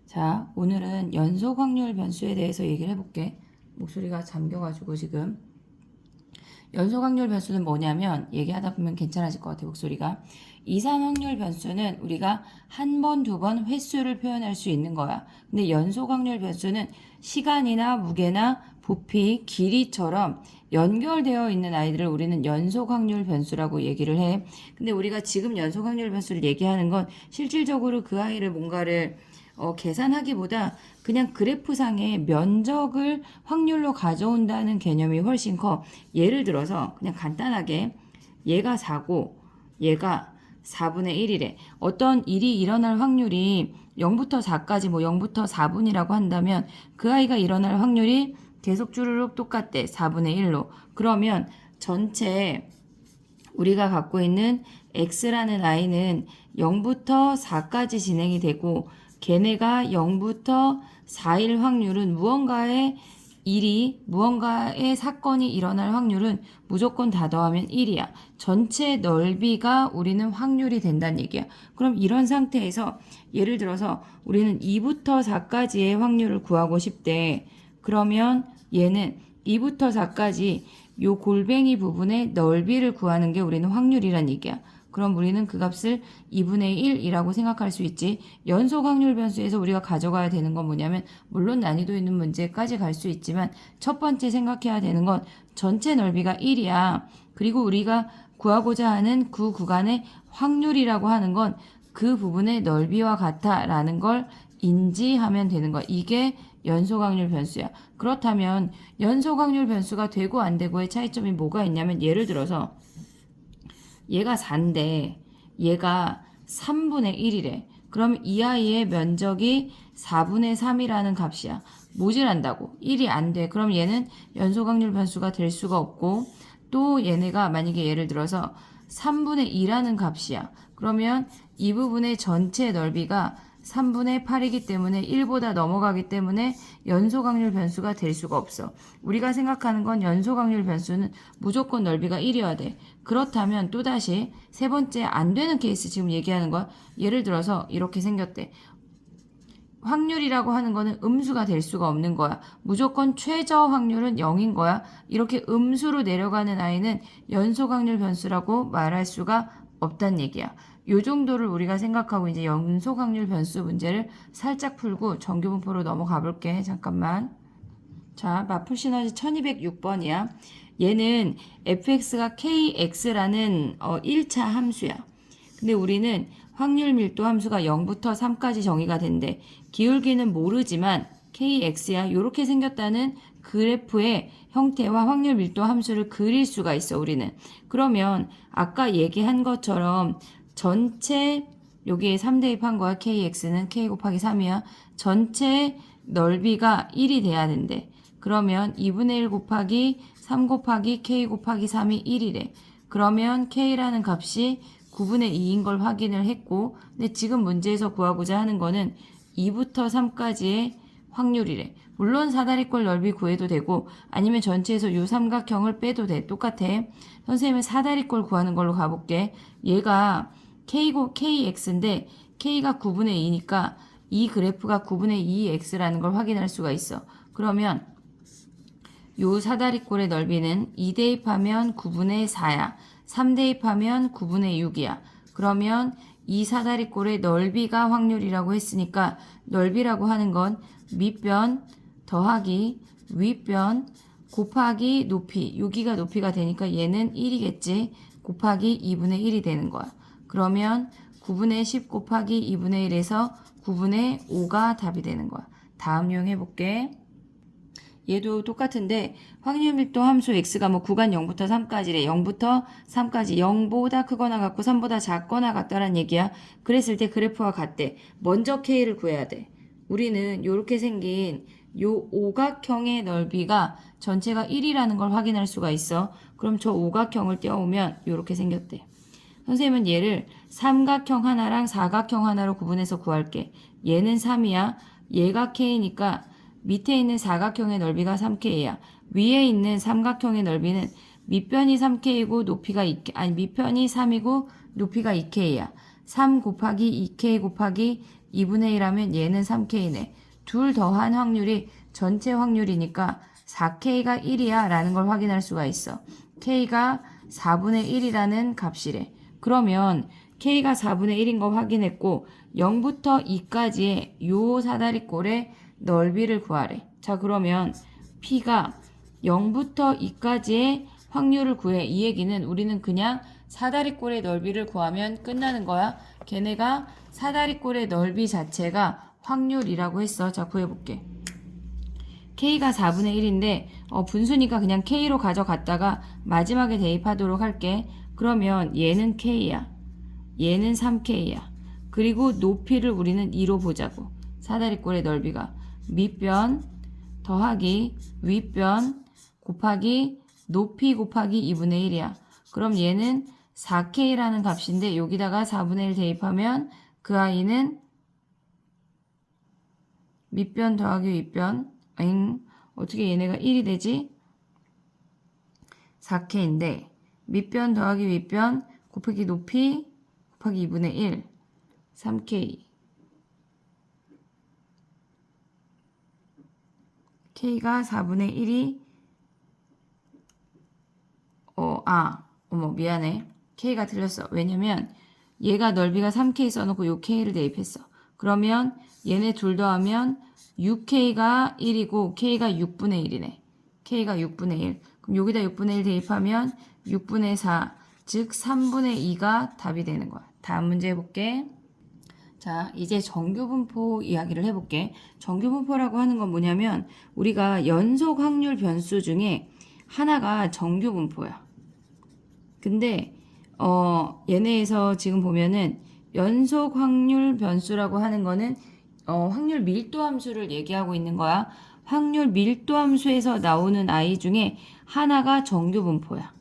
자, 오늘은 연속 확률 변수에 대해서 얘기를 해볼게. 목소리가 잠겨가지고 지금. 연속 확률 변수는 뭐냐면 얘기하다 보면 괜찮아질 것 같아, 목소리가. 이산 확률 변수는 우리가 한 번, 두 번 횟수를 표현할 수 있는 거야. 근데 연속 확률 변수는 시간이나 무게나 부피, 길이처럼 연결되어 있는 아이들을 우리는 연속 확률 변수라고 얘기를 해. 근데 우리가 지금 연속 확률 변수를 얘기하는 건 실질적으로 그 아이를 뭔가를 계산하기보다 그냥 그래프상의 면적을 확률로 가져온다는 개념이 훨씬 커. 예를 들어서 그냥 간단하게 얘가 4고 얘가 4분의 1이래. 어떤 일이 일어날 확률이 0부터 4까지 뭐 0부터 4분이라고 한다면 그 아이가 일어날 확률이 계속 주르륵 똑같대. 4분의 1로. 그러면 전체 우리가 갖고 있는 x라는 i는 0부터 4까지 진행이 되고 걔네가 0부터 4일 확률은 무언가의 사건이 일어날 확률은 무조건 다 더하면 1이야. 전체 넓이가 우리는 확률이 된다는 얘기야. 그럼 이런 상태에서 예를 들어서 우리는 2부터 4까지의 확률을 구하고 싶대. 그러면 얘는 2부터 4까지 요 골뱅이 부분의 넓이를 구하는 게 우리는 확률이란 얘기야. 그럼 우리는 그 값을 2분의 1이라고 생각할 수 있지. 연속 확률 변수에서 우리가 가져가야 되는 건 뭐냐면 물론 난이도 있는 문제까지 갈 수 있지만 첫 번째 생각해야 되는 건 전체 넓이가 1이야. 그리고 우리가 구하고자 하는 그 구간의 확률이라고 하는 건 그 부분의 넓이와 같아라는 걸 인지하면 되는 거야. 이게 연속 확률 변수야. 그렇다면 연속 확률 변수가 되고 안 되고의 차이점이 뭐가 있냐면 예를 들어서 얘가 4인데 얘가 3분의 1이래. 그럼 이 아이의 면적이 4분의 3이라는 값이야. 모질한다고. 1이 안 돼. 그럼 얘는 연속 확률 변수가 될 수가 없고 또 얘네가 만약에 예를 들어서 3분의 2라는 값이야. 그러면 이 부분의 전체 넓이가 3분의 8이기 때문에 1보다 넘어가기 때문에 연속 확률 변수가 될 수가 없어. 우리가 생각하는 건 연속 확률 변수는 무조건 넓이가 1이어야 돼. 그렇다면 또다시 세 번째 안 되는 케이스 지금 얘기하는 거야. 예를 들어서 이렇게 생겼대. 확률이라고 하는 거는 음수가 될 수가 없는 거야. 무조건 최저 확률은 0인 거야. 이렇게 음수로 내려가는 아이는 연속 확률 변수라고 말할 수가 없단 얘기야. 요 정도를 우리가 생각하고 이제 연속 확률 변수 문제를 살짝 풀고 정규분포로 넘어가 볼게. 잠깐만. 자, 마풀 시너지 1206번이야. 얘는 fx가 kx라는 1차 함수야. 근데 우리는 확률 밀도 함수가 0부터 3까지 정의가 된대. 기울기는 모르지만 kx야. 요렇게 생겼다는 그래프의 형태와 확률 밀도 함수를 그릴 수가 있어, 우리는. 그러면 아까 얘기한 것처럼 전체 여기에 3 대입한 거야. kx는 k 곱하기 3이야. 전체 넓이가 1이 돼야 된대. 그러면 2분의 1 곱하기 3 곱하기 k 곱하기 3이 1이래. 그러면 k라는 값이 9분의 2인 걸 확인을 했고, 근데 지금 문제에서 구하고자 하는 거는 2부터 3까지의 확률이래. 물론 사다리꼴 넓이 구해도 되고 아니면 전체에서 요 삼각형을 빼도 돼. 똑같아. 선생님은 사다리꼴 구하는 걸로 가볼게. 얘가 kx인데 k가 9분의 2니까 이 그래프가 9분의 2x라는 걸 확인할 수가 있어. 그러면 요 사다리꼴의 넓이는 2 대입하면 9분의 4야. 3 대입하면 9분의 6이야. 그러면 이 사다리꼴의 넓이가 확률이라고 했으니까 넓이라고 하는 건 밑변 더하기 윗변 곱하기 높이. 여기가 높이가 되니까 얘는 1이겠지. 곱하기 2분의 1이 되는 거야. 그러면 9분의 10 곱하기 2분의 1에서 9분의 5가 답이 되는 거야. 다음 유형 해볼게. 얘도 똑같은데 확률 밀도 함수 x가 뭐 구간 0부터 3까지래. 0부터 3까지 0보다 크거나 같고 3보다 작거나 같다란 얘기야. 그랬을 때 그래프와 같대. 먼저 k를 구해야 돼. 우리는 요렇게 생긴 요 오각형의 넓이가 전체가 1이라는 걸 확인할 수가 있어. 그럼 저 오각형을 떼어오면 요렇게 생겼대. 선생님은 얘를 삼각형 하나랑 사각형 하나로 구분해서 구할게. 얘는 3이야. 얘가 k니까 밑에 있는 사각형의 넓이가 3k야. 위에 있는 삼각형의 넓이는 밑변이 3k이고 높이가 2k, 아니 밑변이 3이고 높이가 2k야. 3 곱하기 2k 곱하기 2분의 1 하면 얘는 3K네. 둘 더한 확률이 전체 확률이니까 4K가 1이야 라는 걸 확인할 수가 있어. K가 4분의 1이라는 값이래. 그러면 K가 4분의 1인 거 확인했고 0부터 2까지의 요 사다리꼴의 넓이를 구하래. 자, 그러면 P가 0부터 2까지의 확률을 구해. 이 얘기는 우리는 그냥 사다리꼴의 넓이를 구하면 끝나는 거야. 걔네가 사다리꼴의 넓이 자체가 확률이라고 했어. 자, 구해볼게. K가 4분의 1인데 분수니까 그냥 K로 가져갔다가 마지막에 대입하도록 할게. 그러면 얘는 K야. 얘는 3K야. 그리고 높이를 우리는 2로 보자고. 사다리꼴의 넓이가 밑변 더하기 윗변 곱하기 높이 곱하기 2분의 1이야. 그럼 얘는 4K라는 값인데 여기다가 4분의 1 대입하면 그 아이는 밑변 더하기 윗변 어떻게 얘네가 1이 되지? 4K인데 밑변 더하기 윗변 곱하기 높이 곱하기 2분의 1 3K K가 4분의 1이 어머 미안해. K가 틀렸어. 왜냐면 얘가 넓이가 3K 써놓고 요 K를 대입했어. 그러면 얘네 둘 더하면 6K가 1이고 K가 6분의 1이네. K가 6분의 1. 그럼 여기다 6분의 1 대입하면 6분의 4, 즉 3분의 2가 답이 되는 거야. 다음 문제 해볼게. 자, 이제 정규분포 이야기를 해볼게. 정규분포라고 하는 건 뭐냐면 우리가 연속 확률 변수 중에 하나가 정규분포야. 근데 얘네에서 지금 보면은 연속 확률 변수라고 하는 거는 확률 밀도 함수를 얘기하고 있는 거야. 확률 밀도 함수에서 나오는 아이 중에 하나가 정규분포야.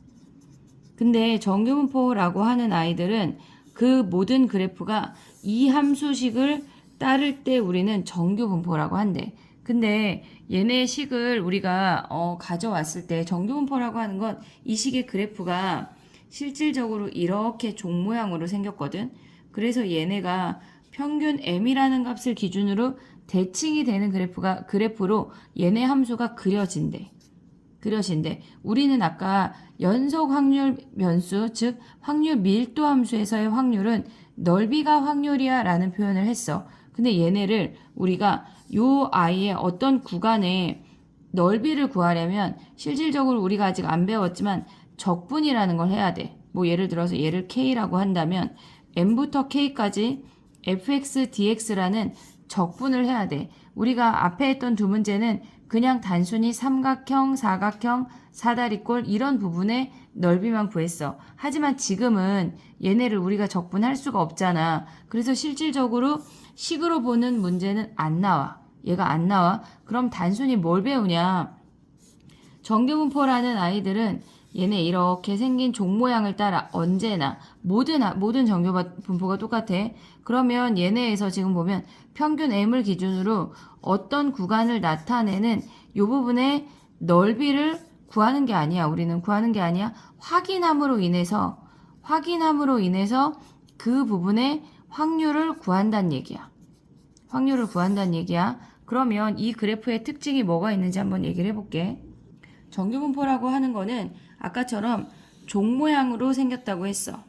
근데 정규분포라고 하는 아이들은 그 모든 그래프가 이 함수식을 따를 때 우리는 정규분포라고 한대. 근데 얘네 식을 우리가 가져왔을 때 정규분포라고 하는 건 이 식의 그래프가 실질적으로 이렇게 종 모양으로 생겼거든. 그래서 얘네가 평균 m이라는 값을 기준으로 대칭이 되는 그래프로 얘네 함수가 그려진대. 우리는 아까 연속 확률 변수, 즉 확률 밀도 함수에서의 확률은 넓이가 확률이야 라는 표현을 했어. 근데 얘네를 우리가 요 아이의 어떤 구간의 넓이를 구하려면 실질적으로 우리가 아직 안 배웠지만 적분이라는 걸 해야 돼. 뭐 예를 들어서 얘를 K라고 한다면 m부터 K까지 fx, dx라는 적분을 해야 돼. 우리가 앞에 했던 두 문제는 그냥 단순히 삼각형, 사각형, 사다리꼴 이런 부분의 넓이만 구했어. 하지만 지금은 얘네를 우리가 적분할 수가 없잖아. 그래서 실질적으로 식으로 보는 문제는 안 나와. 얘가 안 나와. 그럼 단순히 뭘 배우냐? 정규분포라는 아이들은 얘네 이렇게 생긴 종 모양을 따라 언제나 모든 정규분포가 똑같아. 그러면 얘네에서 지금 보면 평균 m을 기준으로 어떤 구간을 나타내는 이 부분의 넓이를 구하는 게 아니야. 우리는 구하는 게 아니야. 확인함으로 인해서 그 부분의 확률을 구한다는 얘기야. 그러면 이 그래프의 특징이 뭐가 있는지 한번 얘기를 해볼게. 정규분포라고 하는 거는 아까처럼 종 모양으로 생겼다고 했어.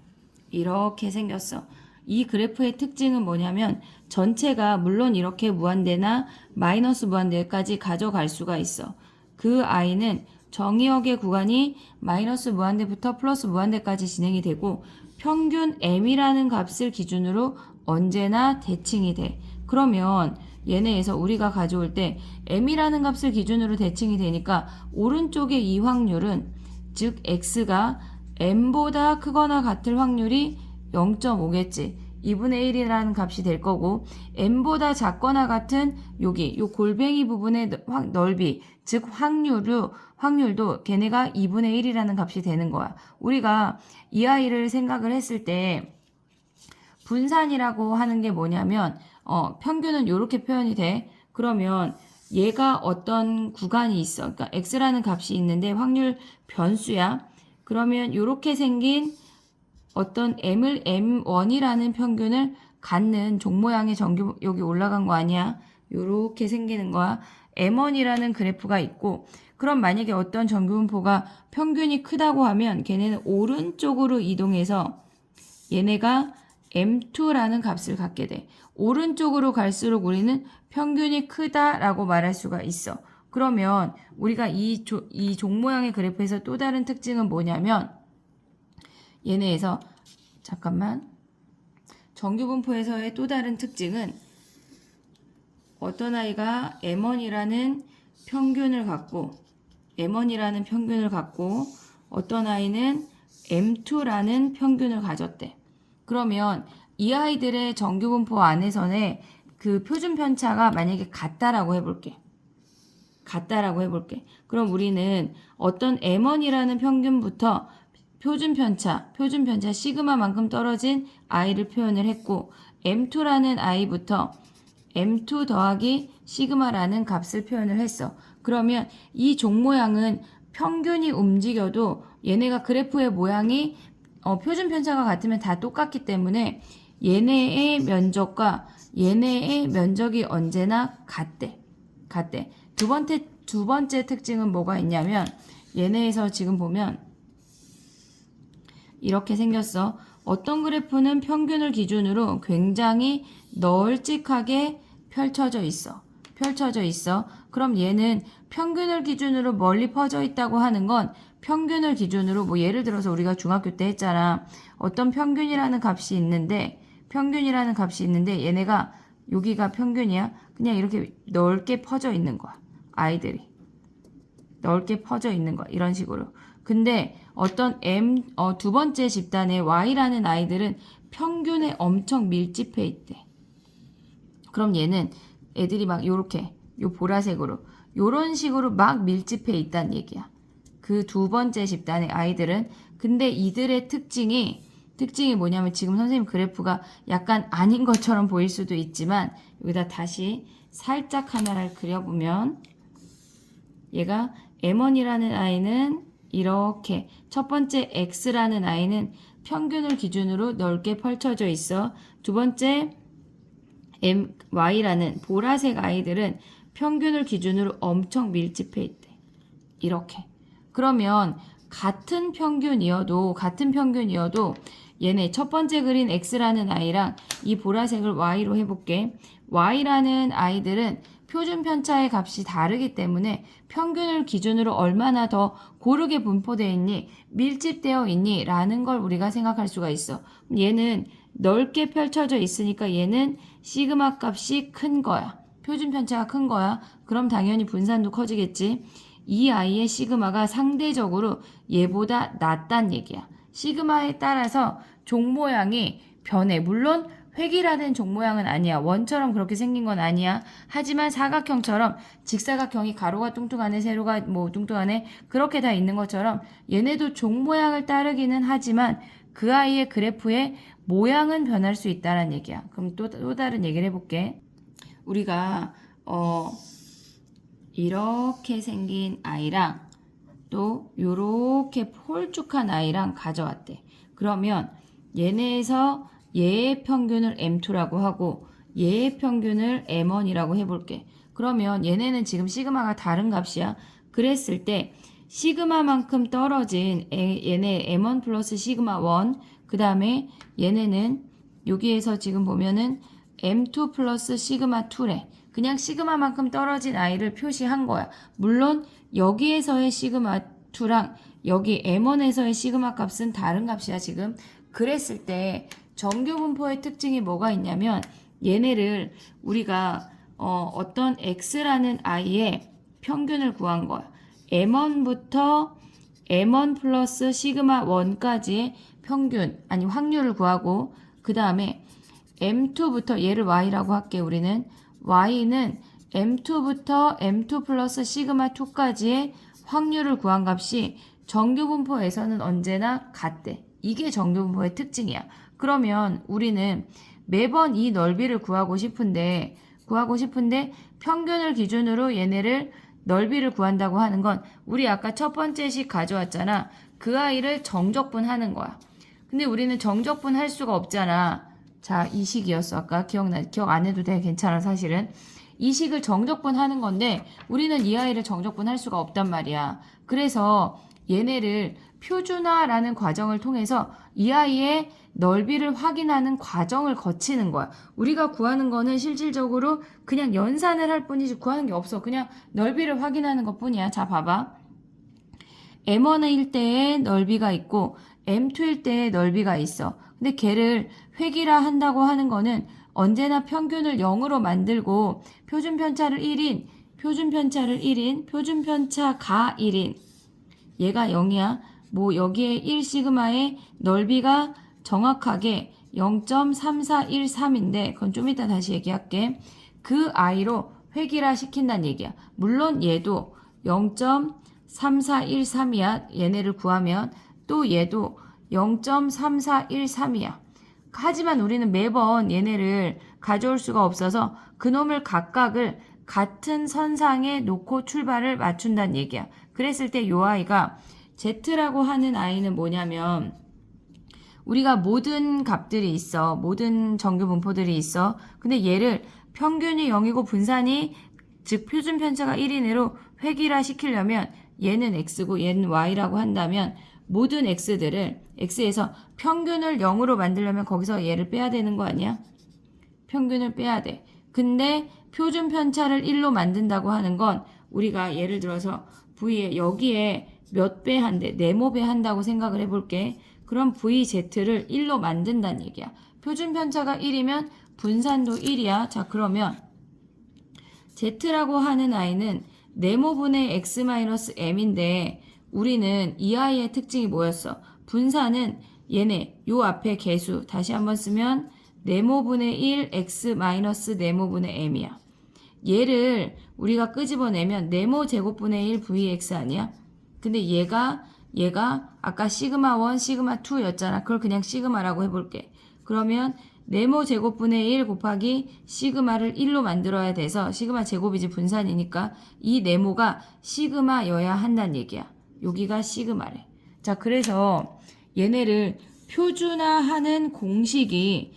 이렇게 생겼어. 이 그래프의 특징은 뭐냐면 전체가 물론 이렇게 무한대나 마이너스 무한대까지 가져갈 수가 있어. 그 i는 정의역의 구간이 마이너스 무한대부터 플러스 무한대까지 진행이 되고 평균 m이라는 값을 기준으로 언제나 대칭이 돼. 그러면 얘네에서 우리가 가져올 때 m이라는 값을 기준으로 대칭이 되니까 오른쪽의 이 확률은 즉 x가 m보다 크거나 같을 확률이 0.5겠지. 2분의 1이라는 값이 될 거고 m보다 작거나 같은 여기 요 골뱅이 부분의 넓이 즉 확률도 걔네가 2분의 1이라는 값이 되는 거야. 우리가 이 아이를 생각을 했을 때 분산이라고 하는 게 뭐냐면 평균은 이렇게 표현이 돼. 그러면 얘가 어떤 구간이 있어. 그러니까 x라는 값이 있는데 확률 변수야. 그러면 이렇게 생긴 어떤 m을 m1이라는 평균을 갖는 종 모양의 정규 여기 올라간 거 아니야? 요렇게 생기는 거야. M1이라는 그래프가 있고 그럼 만약에 어떤 정규분포가 평균이 크다고 하면 걔네는 오른쪽으로 이동해서 얘네가 M2라는 값을 갖게 돼. 오른쪽으로 갈수록 우리는 평균이 크다라고 말할 수가 있어. 그러면 우리가 이 종 모양의 그래프에서 또 다른 특징은 뭐냐면 얘네에서 잠깐만 정규분포에서의 또 다른 특징은 어떤 아이가 M1이라는 평균을 갖고 어떤 아이는 M2라는 평균을 가졌대. 그러면 이 아이들의 정규분포 안에서의 그 표준 편차가 만약에 같다라고 해볼게. 그럼 우리는 어떤 M1이라는 평균부터 표준 편차 시그마만큼 떨어진 아이를 표현을 했고 M2라는 아이부터 M2 더하기 시그마라는 값을 표현을 했어. 그러면 이 종 모양은 평균이 움직여도 얘네가 그래프의 모양이 표준 편차가 같으면 다 똑같기 때문에 얘네의 면적과 얘네의 면적이 언제나 같대. 두 번째 특징은 뭐가 있냐면 얘네에서 지금 보면 이렇게 생겼어. 어떤 그래프는 평균을 기준으로 굉장히 널찍하게 펼쳐져 있어. 그럼 얘는 평균을 기준으로 멀리 퍼져 있다고 하는 건 평균을 기준으로 뭐 예를 들어서 우리가 중학교 때 했잖아. 어떤 평균이라는 값이 있는데 얘네가 여기가 평균이야. 그냥 이렇게 넓게 퍼져 있는 거야. 아이들이. 넓게 퍼져 있는 거야. 이런 식으로. 근데 어떤 두 번째 집단의 Y라는 아이들은 평균에 엄청 밀집해 있대. 그럼 얘는 애들이 막 요렇게 요 보라색으로 요런 식으로 막 밀집해 있다는 얘기야. 그 두 번째 집단의 아이들은. 근데 이들의 특징이 뭐냐면 지금 선생님 그래프가 약간 아닌 것처럼 보일 수도 있지만 여기다 다시 살짝 하나를 그려보면 얘가 M1이라는 아이는 이렇게 첫 번째 X라는 아이는 평균을 기준으로 넓게 펼쳐져 있어. 두 번째 Y라는 보라색 아이들은 평균을 기준으로 엄청 밀집해 있대. 이렇게. 그러면 같은 평균이어도 얘네 첫 번째 그린 X라는 아이랑 이 보라색을 Y로 해볼게. Y라는 아이들은 표준 편차의 값이 다르기 때문에 평균을 기준으로 얼마나 더 고르게 분포되어 있니? 밀집되어 있니? 라는 걸 우리가 생각할 수가 있어. 얘는 넓게 펼쳐져 있으니까 얘는 시그마 값이 큰 거야. 표준 편차가 큰 거야. 그럼 당연히 분산도 커지겠지. 이 아이의 시그마가 상대적으로 얘보다 낮단 얘기야. 시그마에 따라서 종 모양이 변해. 물론 획이라는 종 모양은 아니야. 원처럼 그렇게 생긴 건 아니야. 하지만 사각형처럼 직사각형이 가로가 뚱뚱하네, 세로가 뭐 뚱뚱하네 그렇게 다 있는 것처럼 얘네도 종 모양을 따르기는 하지만 그 아이의 그래프의 모양은 변할 수 있다는 얘기야. 그럼 또 다른 얘기를 해볼게. 우리가 이렇게 생긴 아이랑 또 요렇게 홀쭉한 아이랑 가져왔대. 그러면 얘네에서 얘의 평균을 M2라고 하고 얘의 평균을 M1이라고 해볼게. 그러면 얘네는 지금 시그마가 다른 값이야. 그랬을 때 시그마만큼 떨어진 얘네 M1 플러스 시그마 1 그 다음에 얘네는 여기에서 지금 보면은 M2 플러스 시그마 2래. 그냥 시그마만큼 떨어진 아이를 표시한 거야. 물론 여기에서의 시그마 2랑 여기 M1에서의 시그마 값은 다른 값이야 지금. 그랬을 때 정규분포의 특징이 뭐가 있냐면 얘네를 우리가 어떤 X라는 아이의 평균을 구한 거야. M1부터 M1 플러스 시그마 1까지의 평균 아니 확률을 구하고 그 다음에 M2부터 얘를 Y라고 할게. 우리는 Y는 M2부터 M2 플러스 시그마 2까지의 확률을 구한 값이 정규분포에서는 언제나 같대. 이게 정규분포의 특징이야. 그러면 우리는 매번 이 넓이를 구하고 싶은데 평균을 기준으로 얘네를 넓이를 구한다고 하는 건 우리 아까 첫 번째 식 가져왔잖아. 그 아이를 정적분하는 거야. 근데 우리는 정적분할 수가 없잖아. 자, 이 식이었어. 아까 기억 안 해도 돼. 괜찮아, 사실은. 이 식을 정적분 하는 건데 우리는 이 아이를 정적분 할 수가 없단 말이야. 그래서 얘네를 표준화라는 과정을 통해서 이 아이의 넓이를 확인하는 과정을 거치는 거야. 우리가 구하는 거는 실질적으로 그냥 연산을 할 뿐이지 구하는 게 없어. 그냥 넓이를 확인하는 것 뿐이야. 자, 봐봐. M1일 때의 넓이가 있고 M2일 때의 넓이가 있어. 근데 걔를 획일화 한다고 하는 거는 언제나 평균을 0으로 만들고 표준편차를 1인, 표준편차를 1인, 표준편차가 1인. 얘가 0이야. 뭐 여기에 1시그마의 넓이가 정확하게 0.3413인데 그건 좀 이따 다시 얘기할게. 그 i로 획일화 시킨다는 얘기야. 물론 얘도 0.3413이야. 얘네를 구하면 또 얘도 0.3413이야. 하지만 우리는 매번 얘네를 가져올 수가 없어서 그놈을 각각을 같은 선상에 놓고 출발을 맞춘다는 얘기야. 그랬을 때 요 아이가 Z라고 하는 아이는 뭐냐면 우리가 모든 값들이 있어. 모든 정규 분포들이 있어. 근데 얘를 평균이 0이고 분산이 즉 표준 편차가 1인으로 획일화 시키려면 얘는 x고 얘는 y라고 한다면 모든 x들을 x에서 평균을 0으로 만들려면 거기서 얘를 빼야 되는 거 아니야? 평균을 빼야 돼. 근데 표준 편차를 1로 만든다고 하는 건 우리가 예를 들어서 v에 여기에 몇 배 한대, 네모 배 한다고 생각을 해볼게. 그럼 VZ를 1로 만든다는 얘기야. 표준 편차가 1이면 분산도 1이야. 자, 그러면 Z라고 하는 아이는 네모분의 X-M인데 우리는 이 아이의 특징이 뭐였어? 분산은 얘네 요 앞에 개수 다시 한번 쓰면 네모분의 1 X-네모분의 M이야. 얘를 우리가 끄집어내면 네모 제곱분의 1 VX 아니야? 근데 얘가 아까 시그마 1, 시그마 2였잖아. 그걸 그냥 시그마라고 해볼게. 그러면 네모 제곱분의 1 곱하기 시그마를 1로 만들어야 돼서 시그마 제곱이지 분산이니까 이 네모가 시그마여야 한다는 얘기야. 여기가 시그마래. 자, 그래서 얘네를 표준화하는 공식이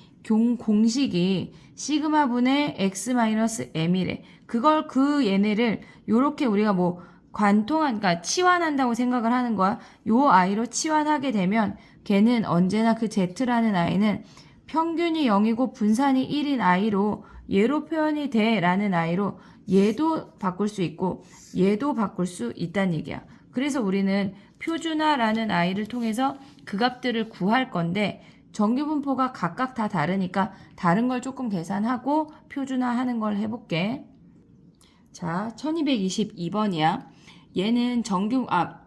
시그마분의 x-m이래. 그 얘네를 요렇게 우리가 뭐 그러니까 치환한다고 생각을 하는 거야. 요 아이로 치환하게 되면 걔는 언제나 그 z라는 아이는 평균이 0이고 분산이 1인 아이로 얘로 표현이 돼 라는 아이로 얘도 바꿀 수 있고 얘도 바꿀 수 있다는 얘기야. 그래서 우리는 표준화라는 아이를 통해서 그 값들을 구할 건데 정규분포가 각각 다 다르니까 다른 걸 조금 계산하고 표준화하는 걸 해볼게. 자, 1222번이야. 얘는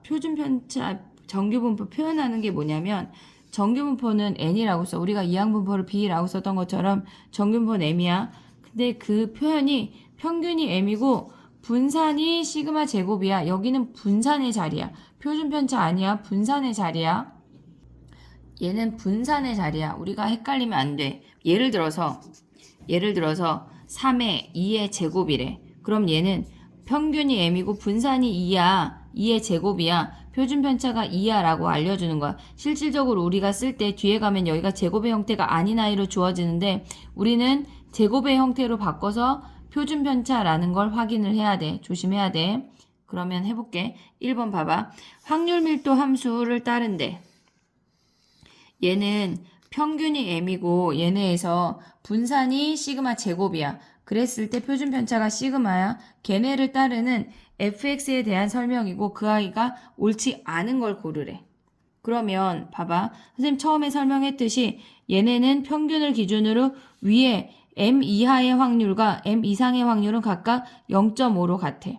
표준편차 정규분포 표현하는 게 뭐냐면 정규분포는 n이라고 써. 우리가 이항분포를 b라고 썼던 것처럼 정규분포는 m이야. 근데 그 표현이 평균이 m이고 분산이 시그마 제곱이야. 여기는 분산의 자리야. 표준편차 아니야. 분산의 자리야. 얘는 분산의 자리야. 우리가 헷갈리면 안 돼. 예를 들어서 3의 2의 제곱이래. 그럼 얘는 평균이 m이고 분산이 2야. 2의 제곱이야. 표준편차가 2야 라고 알려주는 거야. 실질적으로 우리가 쓸 때 뒤에 가면 여기가 제곱의 형태가 아닌 아이로 주어지는데 우리는 제곱의 형태로 바꿔서 표준편차라는 걸 확인을 해야 돼. 조심해야 돼. 그러면 해볼게. 1번 봐봐. 확률 밀도 함수를 따른대. 얘는 평균이 m이고 얘네에서 분산이 시그마 제곱이야. 그랬을 때 표준편차가 시그마야. 걔네를 따르는 fx에 대한 설명이고 그 아이가 옳지 않은 걸 고르래. 그러면 봐봐. 선생님 처음에 설명했듯이 얘네는 평균을 기준으로 위에 m 이하의 확률과 m 이상의 확률은 각각 0.5로 같아.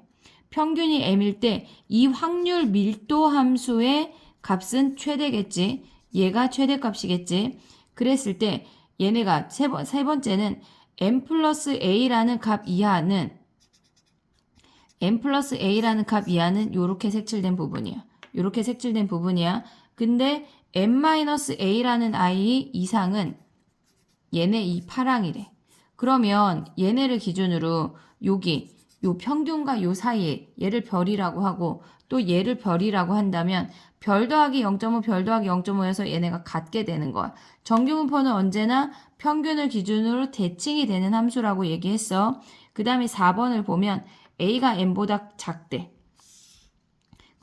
평균이 m일 때 이 확률 밀도 함수의 값은 최대겠지. 얘가 최대값이겠지. 그랬을 때 얘네가 세 번째는 m 플러스 a라는 값 이하는 요렇게 색칠된 부분이야. 요렇게 색칠된 부분이야. 근데 m-a라는 i 이상은 얘네 이 파랑이래. 그러면 얘네를 기준으로 여기 요 평균과 요 사이에 얘를 별이라고 하고 또 얘를 별이라고 한다면 별 더하기 0.5, 별 더하기 0.5에서 얘네가 같게 되는 거야. 정규분포는 언제나 평균을 기준으로 대칭이 되는 함수라고 얘기했어. 그 다음에 4번을 보면 A가 M보다 작대.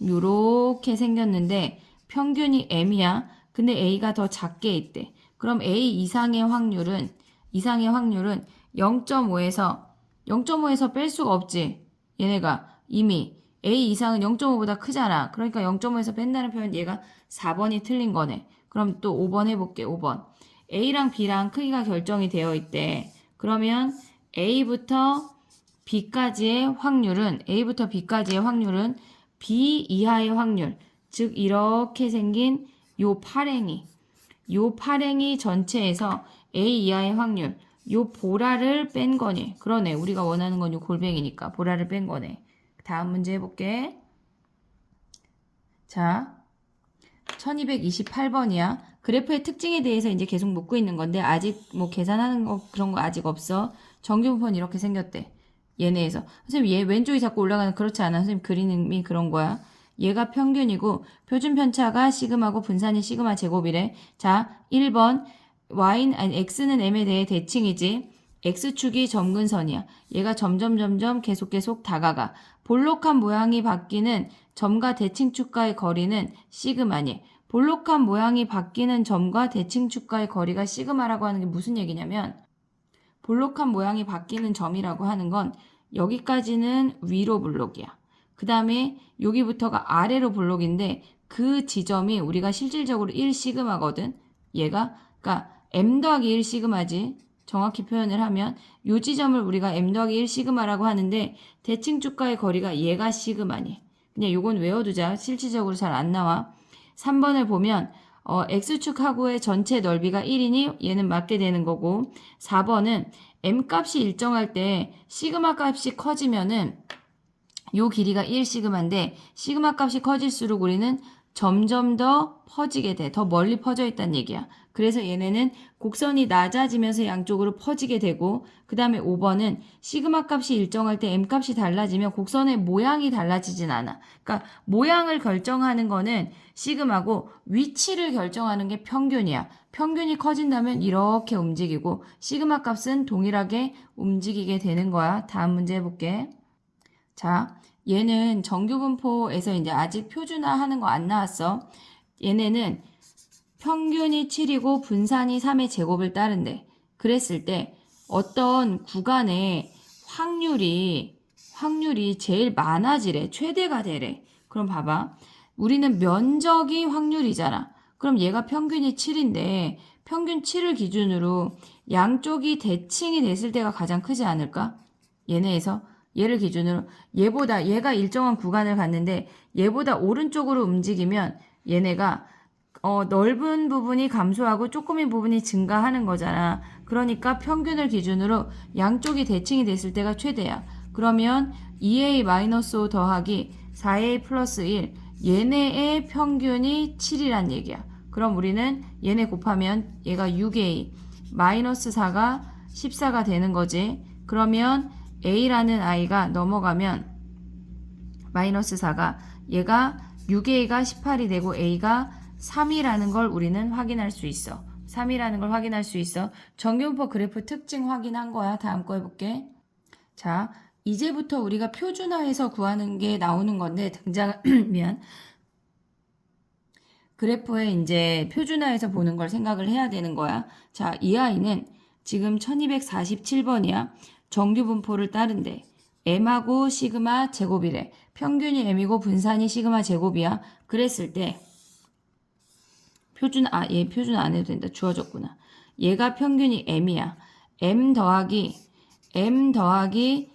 요렇게 생겼는데 평균이 M이야. 근데 A가 더 작게 있대. 그럼 A 이상의 확률은 0.5에서 뺄 수가 없지. 얘네가 이미 A 이상은 0.5보다 크잖아. 그러니까 0.5에서 뺀다는 표현 얘가 4번이 틀린 거네. 그럼 또 5번 해볼게. 5번. A랑 B랑 크기가 결정이 되어 있대. 그러면 A부터 B까지의 확률은 B 이하의 확률, 즉 이렇게 생긴 요 팔행이 전체에서 A 이하의 확률, 요 보라를 뺀 거네. 그러네. 우리가 원하는 건 요 골뱅이니까 보라를 뺀 거네. 다음 문제 해볼게. 자, 1228번이야. 그래프의 특징에 대해서 이제 계속 묻고 있는 건데 아직 뭐 계산하는 거 그런 거 아직 없어. 정규분포는 이렇게 생겼대. 얘네에서. 선생님 얘 왼쪽이 자꾸 올라가는 그렇지 않아. 선생님 그림이 그런 거야. 얘가 평균이고 표준 편차가 시그마고 분산이 시그마 제곱이래. 자, 1번 x는 m에 대해 대칭이지. x축이 점근선이야. 얘가 점점 계속 다가가. 볼록한 모양이 바뀌는 점과 대칭축과의 거리는 시그마니. 볼록한 모양이 바뀌는 점과 대칭축과의 거리가 시그마라고 하는 게 무슨 얘기냐면 볼록한 모양이 바뀌는 점이라고 하는 건 여기까지는 위로 볼록이야. 그 다음에 여기부터가 아래로 볼록인데 그 지점이 우리가 실질적으로 1시그마거든. 얘가 그러니까 m 더하기 1시그마지. 정확히 표현을 하면 요 지점을 우리가 m 더하기 1시그마라고 하는데 대칭축과의 거리가 얘가 시그마니. 그냥 요건 외워두자. 실질적으로 잘 안 나와. 3번을 보면 x축하고의 전체 넓이가 1이니 얘는 맞게 되는 거고 4번은 m 값이 일정할 때 시그마 값이 커지면은 요 길이가 1시그마인데 시그마 값이 커질수록 우리는 점점 더 퍼지게 돼. 더 멀리 퍼져 있다는 얘기야. 그래서 얘네는 곡선이 낮아지면서 양쪽으로 퍼지게 되고 그 다음에 5번은 시그마 값이 일정할 때 m 값이 달라지면 곡선의 모양이 달라지진 않아. 그러니까 모양을 결정하는 거는 시그마고 위치를 결정하는 게 평균이야. 평균이 커진다면 이렇게 움직이고 시그마 값은 동일하게 움직이게 되는 거야. 다음 문제 해볼게. 자, 얘는 정규분포에서 이제 아직 표준화하는 거 안 나왔어. 얘네는 평균이 7이고 분산이 3의 제곱을 따른대. 그랬을 때 어떤 구간에 확률이 제일 많아지래. 최대가 되래. 그럼 봐봐. 우리는 면적이 확률이잖아. 그럼 얘가 평균이 7인데 평균 7을 기준으로 양쪽이 대칭이 됐을 때가 가장 크지 않을까? 얘네에서 얘를 기준으로 얘가 일정한 구간을 갔는데 얘보다 오른쪽으로 움직이면 얘네가 넓은 부분이 감소하고 조그민 부분이 증가하는 거잖아. 그러니까 평균을 기준으로 양쪽이 대칭이 됐을 때가 최대야. 그러면 2a-5 더하기 4a 플러스 1 얘네의 평균이 7이란 얘기야. 그럼 우리는 얘네 곱하면 얘가 6a 마이너스 4가 14가 되는 거지. 그러면 a라는 i가 넘어가면 마이너스 4가 얘가 6a가 18이 되고 a가 3이라는 걸 우리는 확인할 수 있어. 3이라는 걸 확인할 수 있어. 정규분포 그래프 특징 확인한 거야. 다음 거 해볼게. 자, 이제부터 우리가 표준화해서 구하는 게 나오는 건데 미안. 그래프에 이제 표준화해서 보는 걸 생각을 해야 되는 거야. 자, 이 아이는 지금 1247번이야. 정규분포를 따른대. m하고 시그마 제곱이래. 평균이 m이고 분산이 시그마 제곱이야. 그랬을 때 얘 표준 안 해도 된다. 주어졌구나. 얘가 평균이 m이야. m 더하기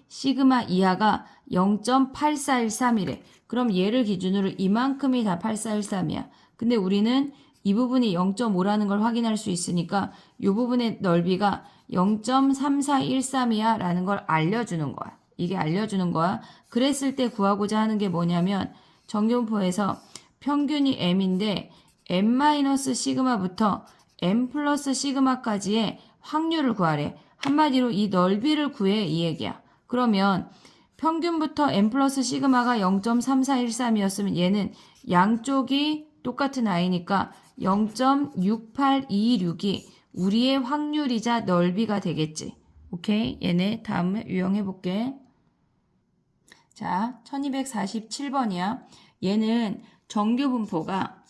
시그마 이하가 0.8413이래. 그럼 얘를 기준으로 이만큼이 다 8413이야. 근데 우리는 이 부분이 0.5라는 걸 확인할 수 있으니까 이 부분의 넓이가 0.3413이야 라는 걸 알려주는 거야. 이게 알려주는 거야. 그랬을 때 구하고자 하는 게 뭐냐면 정규분포에서 평균이 m인데 m-시그마부터 m 플러스 시그마까지의 확률을 구하래. 한마디로 이 넓이를 구해 이 얘기야. 그러면 평균부터 n 플러스 시그마가 0.3413이었으면 얘는 양쪽이 똑같은 i니까 0.6826이 우리의 확률이자 넓이가 되겠지. 오케이? 얘네 다음 유형해 볼게. 자, 1247번이야. 얘는 정규 분포가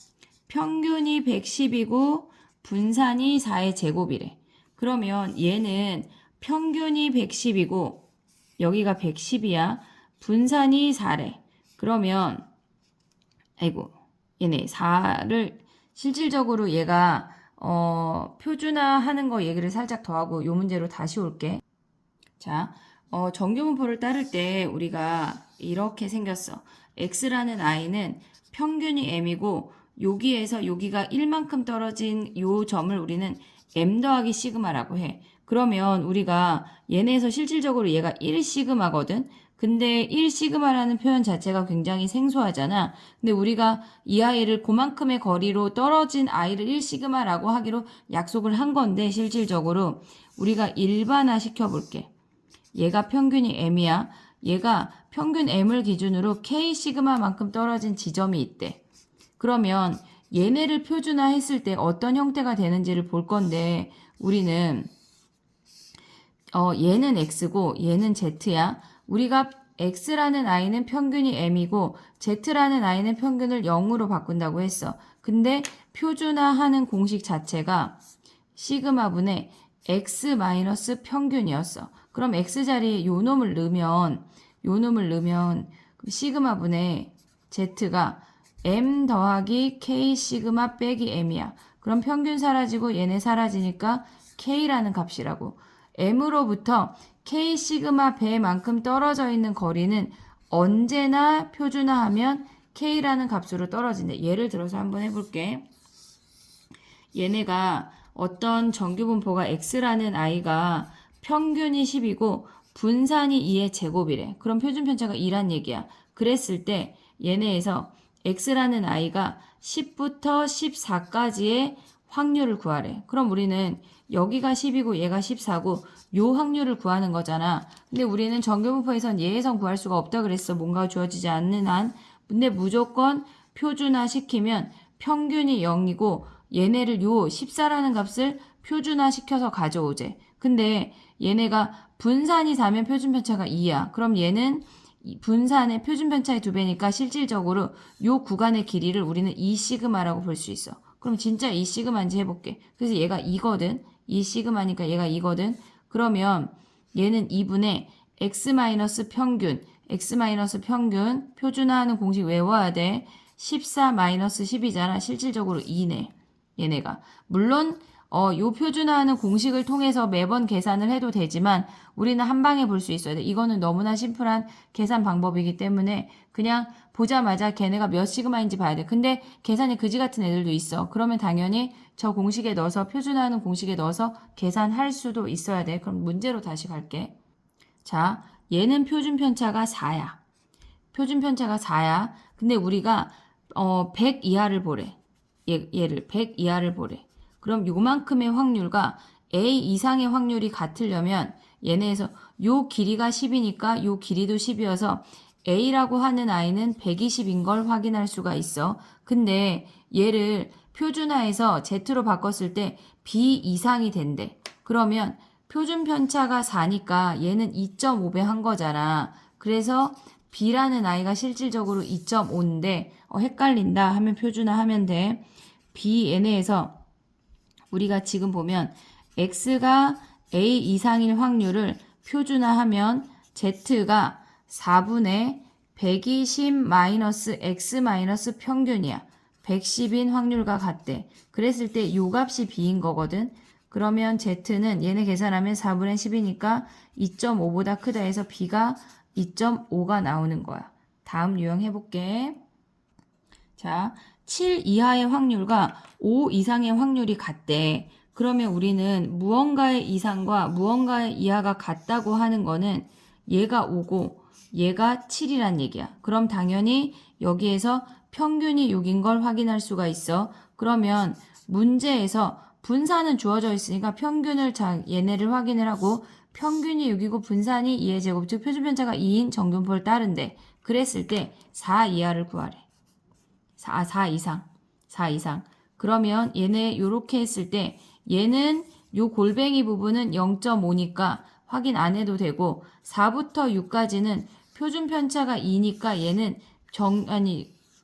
평균이 110이고 분산이 4의 제곱이래. 그러면 얘는 평균이 110이고 여기가 110이야. 분산이 4래. 그러면 아이고 얘네 4를 실질적으로 얘가 표준화하는 거 얘기를 살짝 더 하고 요 문제로 다시 올게. 자, 정규분포를 따를 때 우리가 이렇게 생겼어. x라는 i는 평균이 m이고 여기에서 여기가 1만큼 떨어진 요 점을 우리는 m 더하기 시그마라고 해. 그러면 우리가 얘네에서 실질적으로 얘가 1시그마거든. 근데 1시그마라는 표현 자체가 굉장히 생소하잖아. 근데 우리가 이 아이를 그만큼의 거리로 떨어진 아이를 1시그마라고 하기로 약속을 한 건데 실질적으로 우리가 일반화 시켜볼게. 얘가 평균이 m이야. 얘가 평균 m을 기준으로 k 시그마만큼 떨어진 지점이 있대. 그러면 얘네를 표준화했을 때 어떤 형태가 되는지를 볼 건데 우리는 얘는 x고 얘는 z야. 우리가 x라는 i는 평균이 m이고 z라는 i는 평균을 0으로 바꾼다고 했어. 근데 표준화하는 공식 자체가 시그마분의 x 마이너스 평균이었어. 그럼 x 자리에 요 놈을 넣으면 시그마분의 z가 m 더하기 k 시그마 빼기 m이야. 그럼 평균 사라지고 얘네 사라지니까 k라는 값이라고. m으로부터 k 시그마 배만큼 떨어져 있는 거리는 언제나 표준화하면 k라는 값으로 떨어진대. 예를 들어서 한번 해볼게. 얘네가 어떤 정규분포가 x라는 i가 평균이 10이고 분산이 2의 제곱이래. 그럼 표준편차가 2란 얘기야. 그랬을 때 얘네에서 x라는 i가 10부터 14까지의 확률을 구하래. 그럼 우리는 여기가 10이고 얘가 14고 요 확률을 구하는 거잖아. 근데 우리는 정규분포에선 얘에선 구할 수가 없다 그랬어. 뭔가 주어지지 않는 한. 근데 무조건 표준화 시키면 평균이 0이고 얘네를 요 14라는 값을 표준화 시켜서 가져오재. 근데 얘네가 분산이 4면 표준편차가 2야. 그럼 얘는 분산의 표준편차의 2배니까 실질적으로 요 구간의 길이를 우리는 2시그마라고 볼 수 있어. 그럼 진짜 2시그마인지 해볼게. 그래서 얘가 2거든. 2시그마니까 얘가 2거든. 그러면 얘는 2분의 x-평균 표준화하는 공식 외워야 돼. 14-10이잖아. 실질적으로 2네. 얘네가. 물론 요 표준화하는 공식을 통해서 매번 계산을 해도 되지만 우리는 한 방에 볼 수 있어야 돼. 이거는 너무나 심플한 계산 방법이기 때문에 그냥 보자마자 걔네가 몇 시그마인지 봐야 돼. 근데 계산이 그지 같은 애들도 있어. 그러면 당연히 저 공식에 넣어서 표준화하는 공식에 넣어서 계산할 수도 있어야 돼. 그럼 문제로 다시 갈게. 자, 얘는 표준편차가 4야. 표준편차가 4야. 근데 우리가 100 이하를 보래. 얘를 100 이하를 보래. 그럼 요만큼의 확률과 A 이상의 확률이 같으려면 얘네에서 요 길이가 10이니까 요 길이도 10이어서 A라고 하는 i는 120인 걸 확인할 수가 있어. 근데 얘를 표준화해서 Z로 바꿨을 때 B 이상이 된대. 그러면 표준 편차가 4니까 얘는 2.5배 한 거잖아. 그래서 B라는 i가 실질적으로 2.5인데 헷갈린다 하면 표준화하면 돼. B n에서 우리가 지금 보면 X가 A 이상일 확률을 표준화하면 Z가 4분의 120-X- 평균이야. 110인 확률과 같대. 그랬을 때 요 값이 B인 거거든. 그러면 Z는 얘네 계산하면 4분의 10이니까 2.5보다 크다 해서 B가 2.5가 나오는 거야. 다음 유형 해볼게. 자, 7 이하의 확률과 5 이상의 확률이 같대. 그러면 우리는 무언가의 이상과 무언가의 이하가 같다고 하는 거는 얘가 5고 얘가 7이란 얘기야. 그럼 당연히 여기에서 평균이 6인 걸 확인할 수가 있어. 그러면 문제에서 분산은 주어져 있으니까 평균을 얘네를 확인을 하고 평균이 6이고 분산이 2의 제곱, 즉 표준편차가 2인 정균포를 따른대. 그랬을 때 4 이하를 구하래. 4 이상. 4 이상. 그러면 얘네 요렇게 했을 때 얘는 요 골뱅이 부분은 0.5니까 확인 안 해도 되고 4부터 6까지는 표준편차가 2니까 얘는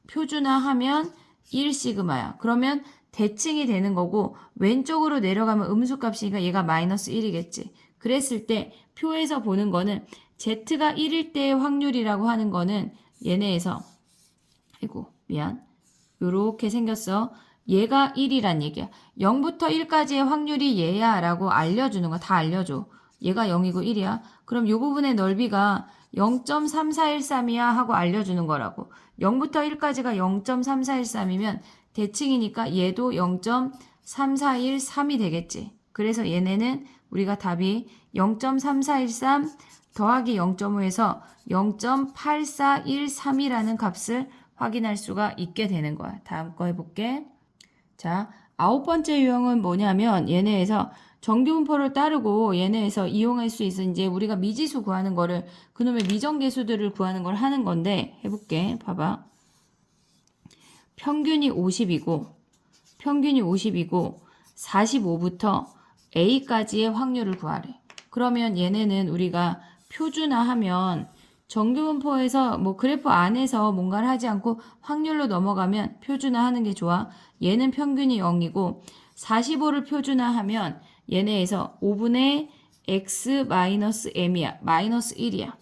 표준화하면 1시그마야. 그러면 대칭이 되는 거고 왼쪽으로 내려가면 음수값이니까 얘가 마이너스 1이겠지. 그랬을 때 표에서 보는 거는 Z가 1일 때의 확률이라고 하는 거는 얘네에서 요렇게 생겼어. 얘가 1이란 얘기야. 0부터 1까지의 확률이 얘야 라고 알려주는 거 다 알려줘. 얘가 0이고 1이야. 그럼 이 부분의 넓이가 0.3413이야 하고 알려주는 거라고. 0부터 1까지가 0.3413이면 대칭이니까 얘도 0.3413이 되겠지. 그래서 얘네는 우리가 답이 0.3413 더하기 0.5에서 0.8413이라는 값을 확인할 수가 있게 되는 거야. 다음 거 해볼게. 자, 9번째 유형은 뭐냐면 얘네에서 정규분포를 따르고 얘네에서 이용할 수 있어. 이제 우리가 미지수 구하는 거를 그놈의 미정계수들을 구하는 걸 하는 건데 해볼게. 봐봐. 평균이 50이고 45부터 A까지의 확률을 구하래. 그러면 얘네는 우리가 표준화하면 정규분포에서 뭐 그래프 안에서 뭔가를 하지 않고 확률로 넘어가면 표준화하는 게 좋아. 얘는 평균이 0이고 45를 표준화하면 얘네에서 5분의 x-m이야. 마이너스 1이야.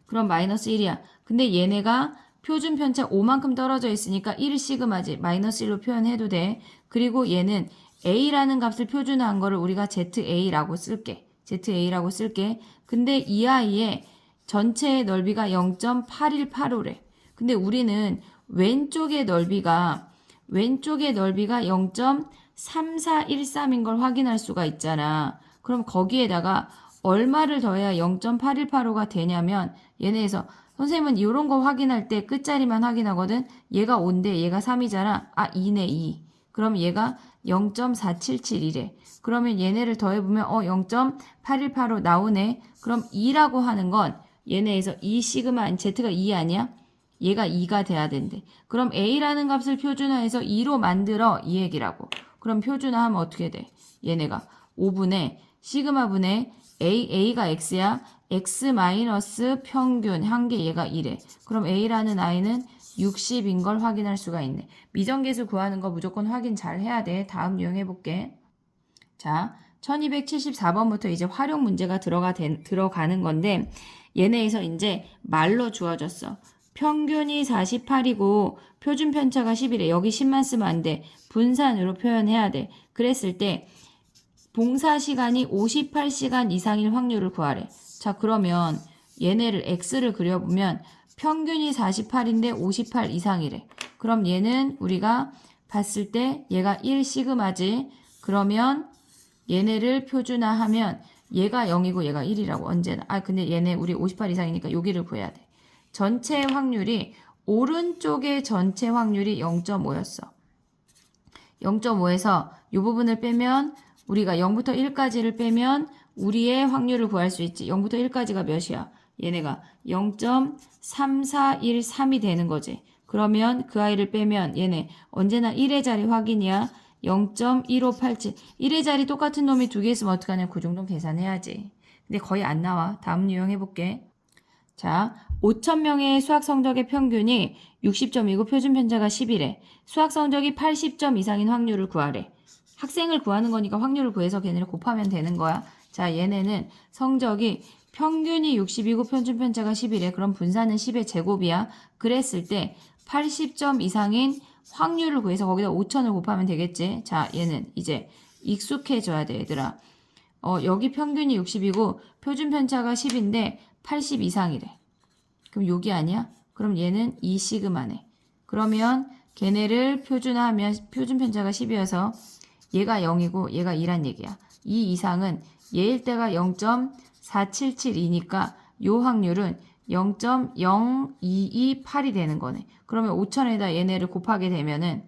그럼 마이너스 1이야. 근데 얘네가 표준 편차 5만큼 떨어져 있으니까 1시그마지. 마이너스 1로 표현해도 돼. 그리고 얘는 A라는 값을 표준화한 거를 우리가 ZA라고 쓸게. ZA라고 쓸게. 근데 이 아이의 전체의 넓이가 0.8185래. 근데 우리는 왼쪽의 넓이가 0.3413인 걸 확인할 수가 있잖아. 그럼 거기에다가 얼마를 더해야 0.8185가 되냐면 얘네에서 선생님은 이런 거 확인할 때 끝자리만 확인하거든. 얘가 5인데 얘가 3이잖아. 아 2네 2. 그럼 얘가 0.477이래. 그러면 얘네를 더해보면 0.8185 나오네. 그럼 2라고 하는 건 얘네에서 2 시그마 Z가 2 아니야? 얘가 2가 돼야 된대. 그럼 A라는 값을 표준화해서 2로 만들어 이 얘기라고. 그럼 표준화하면 어떻게 돼? 얘네가 5분의 시그마분의 A가 X야. X 마이너스 평균 한 개 얘가 1에. 그럼 A라는 아이는 60인 걸 확인할 수가 있네. 미정계수 구하는 거 무조건 확인 잘 해야 돼. 다음 유형 해볼게. 자, 1274번부터 이제 활용 문제가 들어가는 건데 얘네에서 이제 말로 주어졌어. 평균이 48이고 표준 편차가 10이래. 여기 10만 쓰면 안 돼. 분산으로 표현해야 돼. 그랬을 때 봉사 시간이 58시간 이상일 확률을 구하래. 자, 그러면 얘네를 X를 그려보면 평균이 48인데 58 이상이래. 그럼 얘는 우리가 봤을 때 얘가 1시그마지. 그러면 얘네를 표준화하면 얘가 0이고 얘가 1이라고 언제나. 근데 얘네 우리 58 이상이니까 여기를 구해야 돼. 전체 확률이 오른쪽의 전체 확률이 0.5였어. 0.5에서 이 부분을 빼면 우리가 0부터 1까지를 빼면 우리의 확률을 구할 수 있지. 0부터 1까지가 몇이야? 얘네가 0.3413이 되는 거지. 그러면 그 아이를 빼면 얘네 언제나 1의 자리 확인이야. 0.1587. 1의 자리 똑같은 놈이 두 개 있으면 어떡하냐. 그 정도 계산해야지. 근데 거의 안 나와. 다음 유형 해볼게. 자, 5,000명의 수학 성적의 평균이 60점이고 표준 편차가 10이래. 수학 성적이 80점 이상인 확률을 구하래. 학생을 구하는 거니까 확률을 구해서 걔네를 곱하면 되는 거야. 자, 얘네는 성적이 평균이 60이고 표준 편차가 10이래. 그럼 분산은 10의 제곱이야. 그랬을 때 80점 이상인 확률을 구해서 거기다 5,000을 곱하면 되겠지. 자, 얘는 이제 익숙해져야 돼, 얘들아. 여기 평균이 60이고 표준 편차가 10인데 80 이상이래. 그럼 여기 아니야? 그럼 얘는 2시그마네. 그러면 걔네를 표준화하면 표준 편차가 10이어서 얘가 0이고 얘가 2란 얘기야. 이 이상은 얘일 때가 0.4772니까 요 확률은 0.0228이 되는 거네. 그러면 5,000에다 얘네를 곱하게 되면은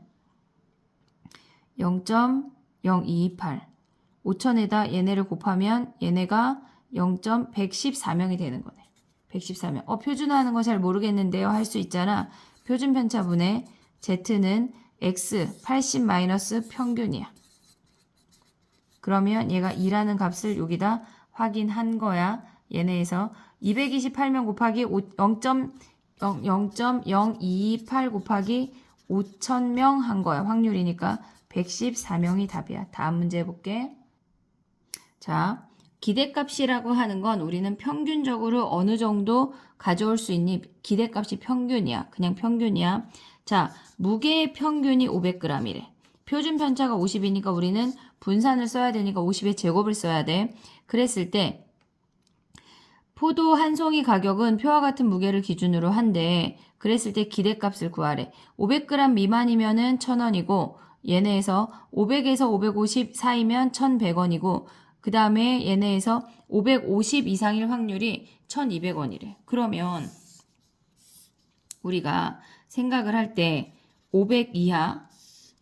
0.0228. 5천에다 얘네를 곱하면 얘네가 0.114명이 되는 거네. 114명. 표준화하는 거 잘 모르겠는데요. 할 수 있잖아. 표준 편차분의 Z는 X 80 마이너스 평균이야. 그러면 얘가 2라는 값을 여기다 확인한 거야. 얘네에서 228명 곱하기 0.0228 곱하기 5,000명 한 거야. 확률이니까 114명이 답이야. 다음 문제 해볼게. 자, 기대값이라고 하는 건 우리는 평균적으로 어느 정도 가져올 수 있니? 기대값이 평균이야. 그냥 평균이야. 자, 무게의 평균이 500g이래. 표준 편차가 50이니까 우리는 분산을 써야 되니까 50의 제곱을 써야 돼. 그랬을 때 포도 한 송이 가격은 표와 같은 무게를 기준으로 한데 그랬을 때 기대값을 구하래. 500g 미만이면은 1,000원이고 얘네에서 500에서 550 사이면 1,100원이고 그 다음에 얘네에서 550 이상일 확률이 1,200원이래. 그러면 우리가 생각을 할 때 500 이하,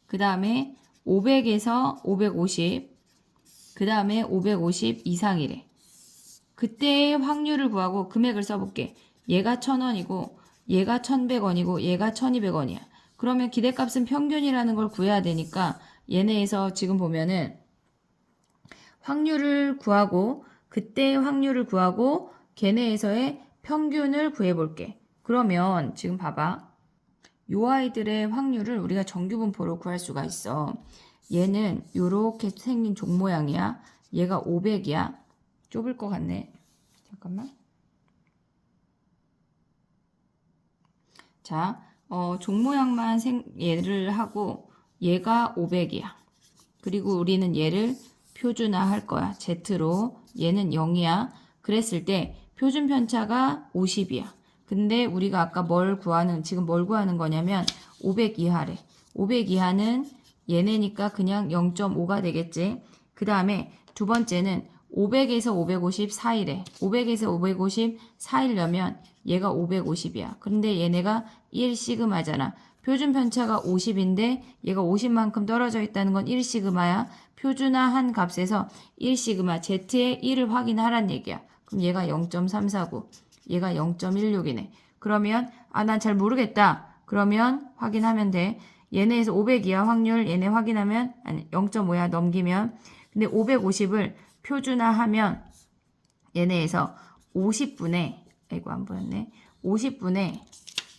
그 다음에 500에서 550, 그 다음에 550 이상이래. 그때의 확률을 구하고 금액을 써볼게. 얘가 1,000원이고 얘가 1,100원이고 얘가 1,200원이야. 그러면 기대값은 평균이라는 걸 구해야 되니까 얘네에서 지금 보면은 확률을 구하고 그때의 확률을 구하고 걔네에서의 평균을 구해볼게. 그러면 지금 봐봐. 요 아이들의 확률을 우리가 정규분포로 구할 수가 있어. 얘는 요렇게 생긴 종 모양이야. 얘가 500이야. 좁을 것 같네. 잠깐만. 자, 종 모양만 얘를 하고 얘가 500이야. 그리고 우리는 얘를 표준화 할 거야. Z로. 얘는 0이야. 그랬을 때 표준 편차가 50이야. 근데 우리가 아까 지금 뭘 구하는 거냐면 500 이하래. 500 이하는 얘네니까 그냥 0.5가 되겠지. 그 다음에 두 번째는 500에서 550 사이래. 500에서 550 사이려면 얘가 550이야. 근데 얘네가 1시그마잖아. 표준 편차가 50인데 얘가 50만큼 떨어져 있다는 건 1시그마야. 표준화한 값에서 1시그마 Z의 1을 확인하란 얘기야. 그럼 얘가 0.349, 얘가 0.16이네. 그러면 난 잘 모르겠다. 그러면 확인하면 돼. 얘네에서 500 이하 확률 얘네 확인하면 0.5야 넘기면 근데 550을 표준화하면 얘네에서 50분의 아이고 안 보였네. 50분의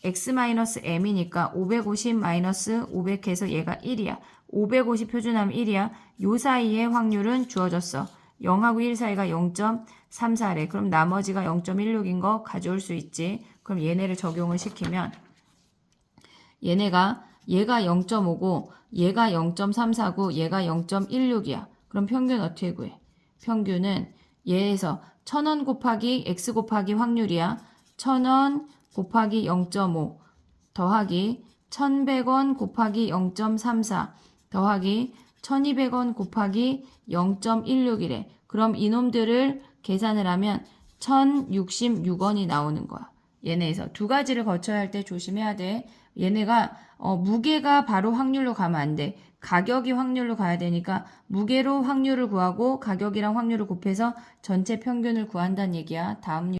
x-m이니까 550 마이너스 500 해서 얘가 1이야. 550 표준하면 1이야. 요 사이의 확률은 주어졌어. 0하고 1 사이가 0.34래. 그럼 나머지가 0.16인 거 가져올 수 있지. 그럼 얘네를 적용을 시키면 얘가 0.5고 얘가 0.349 얘가 0.16이야. 그럼 평균 어떻게 구해? 평균은 얘에서 1,000원 곱하기 x 곱하기 확률이야. 1,000원 곱하기 0.5 더하기 1,100원 곱하기 0.34 더하기 1,200원 곱하기 0.16이래. 그럼 이놈들을 계산을 하면 1,066원이 나오는 거야. 얘네에서 두 가지를 거쳐야 할 때 조심해야 돼. 얘네가 무게가 바로 확률로 가면 안 돼. 가격이 확률로 가야 되니까 무게로 확률을 구하고 가격이랑 확률을 곱해서 전체 평균을 구한다는 얘기야. 다음